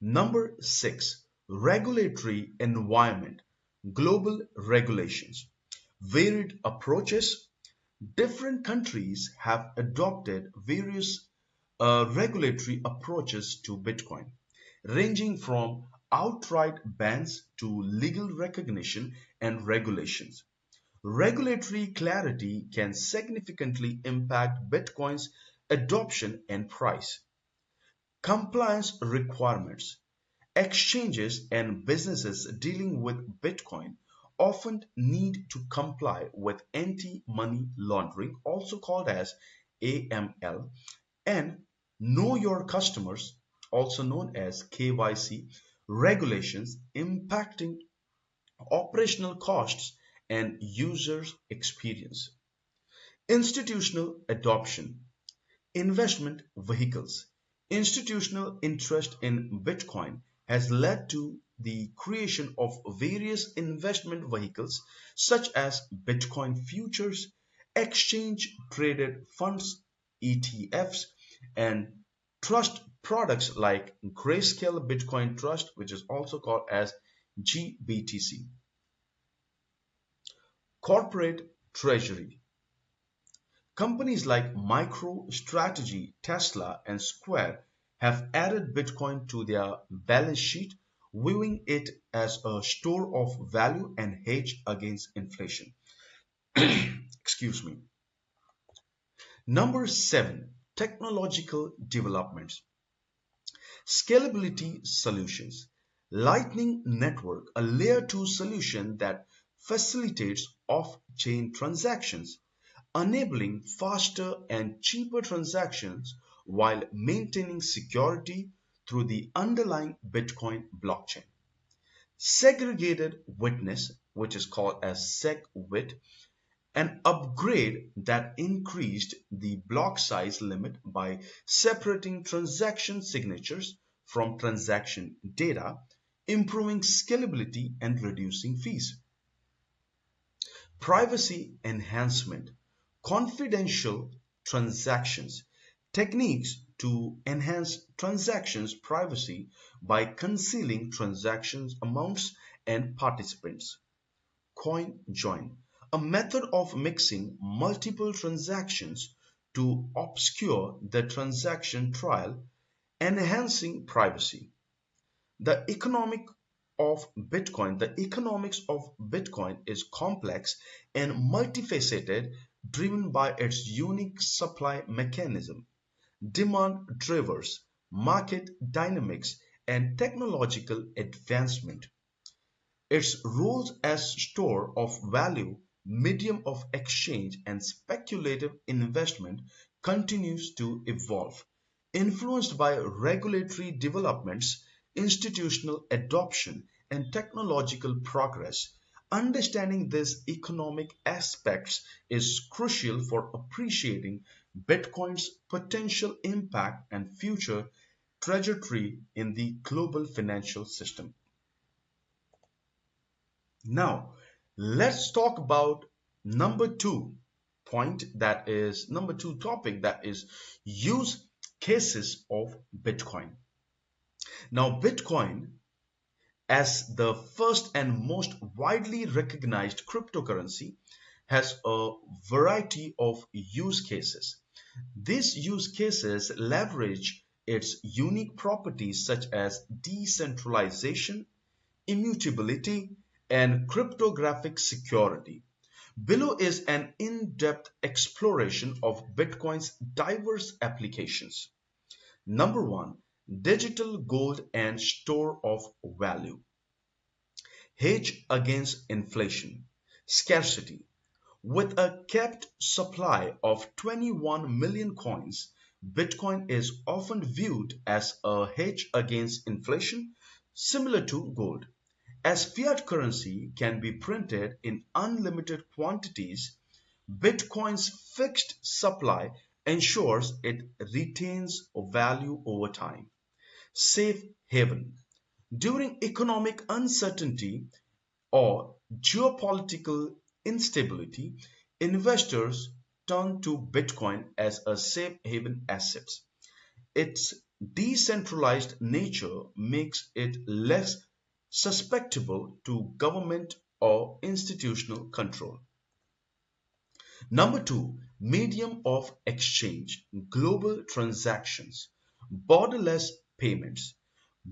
Number 6, regulatory environment, global regulations. Varied approaches. Different countries have adopted various regulatory approaches to Bitcoin, ranging from outright bans to legal recognition and regulations. Regulatory clarity can significantly impact Bitcoin's adoption and price. Compliance requirements. Exchanges and businesses dealing with Bitcoin often need to comply with anti-money laundering, also called as AML, and know your customers, also known as KYC, regulations impacting operational costs and users' experience. Institutional adoption. Investment vehicles. Institutional interest in Bitcoin has led to the creation of various investment vehicles such as Bitcoin futures, exchange traded funds, ETFs, and trust products like Grayscale Bitcoin Trust, which is also called as GBTC. Corporate treasury. Companies like MicroStrategy, Tesla, and Square have added Bitcoin to their balance sheet, viewing it as a store of value and hedge against inflation. Excuse me. Number 7, technological developments. Scalability solutions. Lightning Network, a layer 2 solution that facilitates off-chain transactions, enabling faster and cheaper transactions while maintaining security through the underlying Bitcoin blockchain. Segregated witness, which is called as SegWit, an upgrade that increased the block size limit by separating transaction signatures from transaction data, improving scalability and reducing fees. Privacy enhancement, confidential transactions, techniques to enhance transactions privacy by concealing transactions amounts and participants. Coin join, a method of mixing multiple transactions to obscure the transaction trail, enhancing privacy. The economic the economics of Bitcoin is complex and multifaceted, driven by its unique supply mechanism, demand drivers, market dynamics, and technological advancement. Its roles as store of value, medium of exchange, and speculative investment continues to evolve, influenced by regulatory developments, institutional adoption, and technological progress. Understanding these economic aspects is crucial for appreciating Bitcoin's potential impact and future trajectory in the global financial system. Now, let's talk about number 2 point, that is number 2 topic, that is use cases of Bitcoin. Now, Bitcoin, as the first and most widely recognized cryptocurrency, has a variety of use cases. These use cases leverage its unique properties such as decentralization, immutability, and cryptographic security. Below is an in-depth exploration of Bitcoin's diverse applications. Number 1, digital gold and store of value. Hedge against inflation. Scarcity. With a capped supply of 21 million coins, Bitcoin is often viewed as a hedge against inflation, similar to gold. As fiat currency can be printed in unlimited quantities, Bitcoin's fixed supply ensures it retains value over time. Safe haven. During economic uncertainty or geopolitical instability, investors turn to Bitcoin as a safe haven asset. Its decentralized nature makes it less susceptible to government or institutional control. Number two, medium of exchange, global transactions, borderless payments.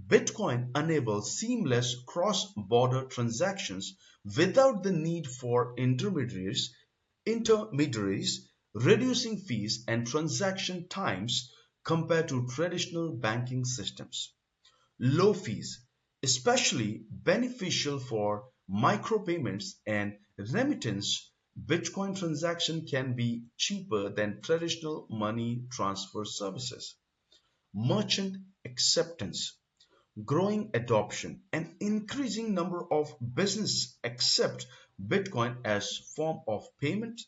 Bitcoin enables seamless cross-border transactions without the need for intermediaries, reducing fees and transaction times compared to traditional banking systems. Low fees, especially beneficial for micropayments and remittance. Bitcoin transaction can be cheaper than traditional money transfer services. Merchant acceptance, growing adoption, and increasing number of businesses accept Bitcoin as form of payment.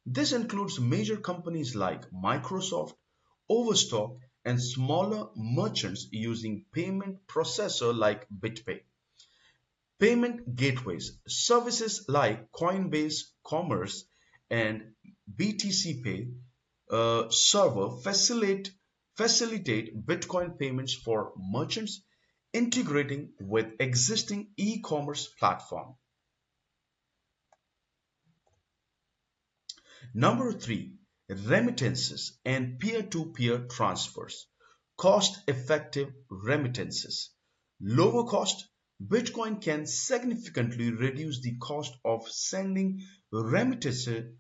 This includes major companies like Microsoft, Overstock, and smaller merchants using payment processor like BitPay. Payment gateways, services like Coinbase Commerce and BTC Pay server facilitate Bitcoin payments for merchants integrating with existing e-commerce platform. Number three, remittances and peer-to-peer transfers. Cost-effective remittances. Lower cost, Bitcoin can significantly reduce the cost of sending remittances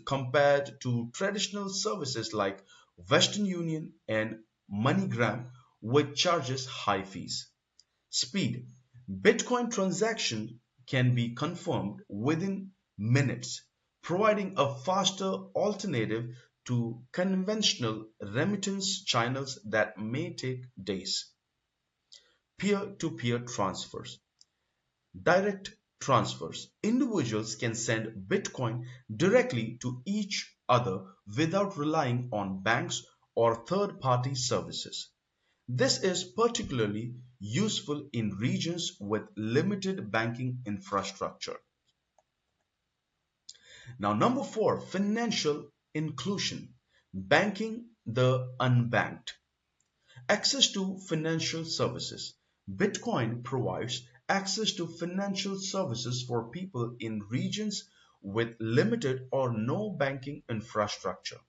compared to traditional services like Western Union and MoneyGram, which charges high fees. Speed. Bitcoin transaction can be confirmed within minutes, providing a faster alternative to conventional remittance channels that may take days. Peer-to-peer transfers. Direct transfers. Individuals can send Bitcoin directly to each other without relying on banks or third-party services. This is particularly useful in regions with limited banking infrastructure. Now, number four, financial inclusion, banking the unbanked. Access to financial services. Bitcoin provides access to financial services for people in regions with limited or no banking infrastructure.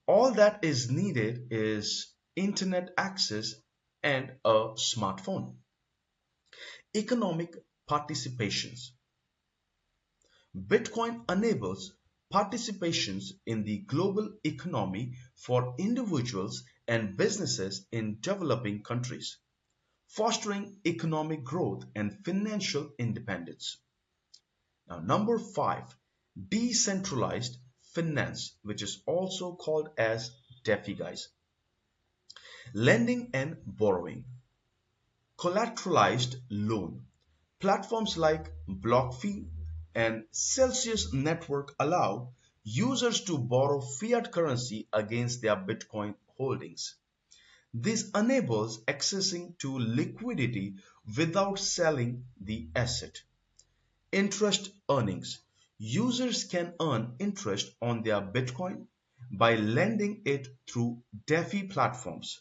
All that is needed is internet access and a smartphone. Economic participations. Bitcoin enables participations in the global economy for individuals and businesses in developing countries, fostering economic growth and financial independence. Now, number five, decentralized finance, which is also called as DeFi, guys. Lending and borrowing. Collateralized loan. Platforms like BlockFi and Celsius Network allow users to borrow fiat currency against their Bitcoin holdings. This enables accessing to liquidity without selling the asset. Interest earnings. Users can earn interest on their Bitcoin by lending it through DeFi platforms,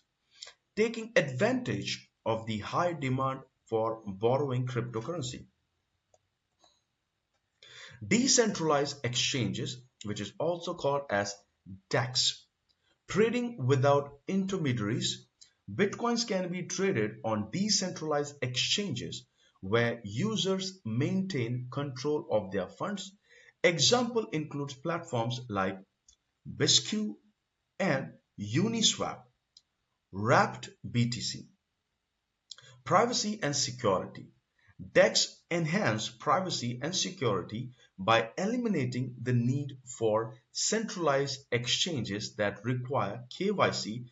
taking advantage of the high demand for borrowing cryptocurrency. Decentralized exchanges, which is also called as DEX, trading without intermediaries. Bitcoins can be traded on decentralized exchanges where users maintain control of their funds. Example includes platforms like Bisq and Uniswap. Wrapped BTC. Privacy and security. DEX enhance privacy and security by eliminating the need for centralized exchanges that require KYC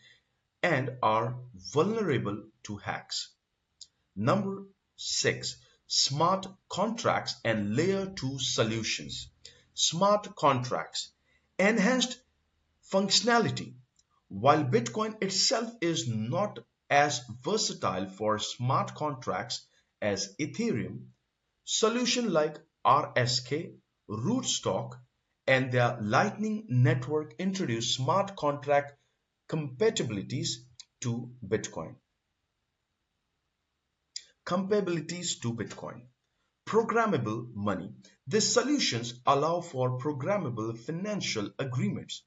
and are vulnerable to hacks. Number six, smart contracts and layer 2 solutions. Smart contracts, enhanced functionality. While Bitcoin itself is not as versatile for smart contracts as Ethereum, solutions like RSK, Rootstock, and their Lightning Network introduce smart contract compatibilities to Bitcoin. Compatibilities to Bitcoin. Programmable money. These solutions allow for programmable financial agreements,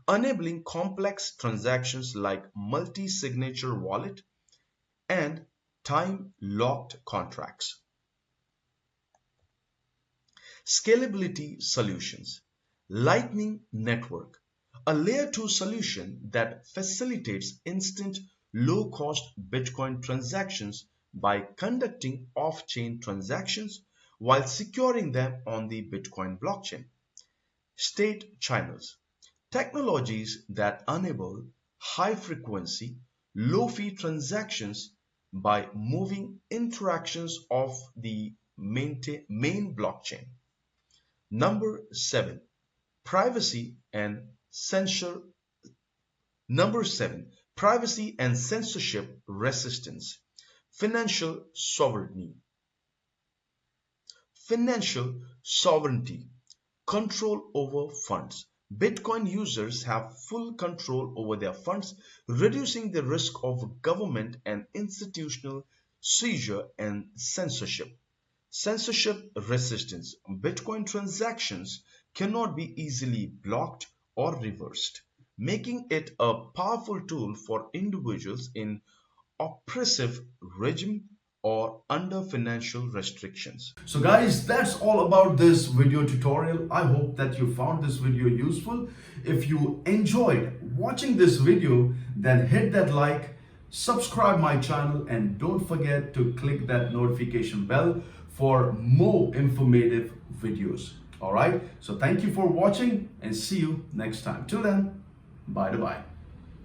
enabling complex transactions like multi-signature wallet and time-locked contracts. Scalability solutions. Lightning Network, a layer 2 solution that facilitates instant low-cost Bitcoin transactions by conducting off-chain transactions while securing them on the Bitcoin blockchain. State channels, technologies that enable high-frequency, low-fee transactions by moving interactions of the main blockchain. Number 7. Privacy and censor Number 7. Privacy and censorship resistance. Financial sovereignty. Financial sovereignty. Control over funds. Bitcoin users have full control over their funds, reducing the risk of government and institutional seizure and censorship. Censorship resistance. Bitcoin transactions cannot be easily blocked or reversed, making it a powerful tool for individuals in oppressive regime or under financial restrictions. So guys, that's all about this video tutorial. I hope that you found this video useful. If you enjoyed watching this video, then hit that like, subscribe my channel, and don't forget to click that notification bell for more informative videos. All right, so thank you for watching and see you next time. Till then, bye bye.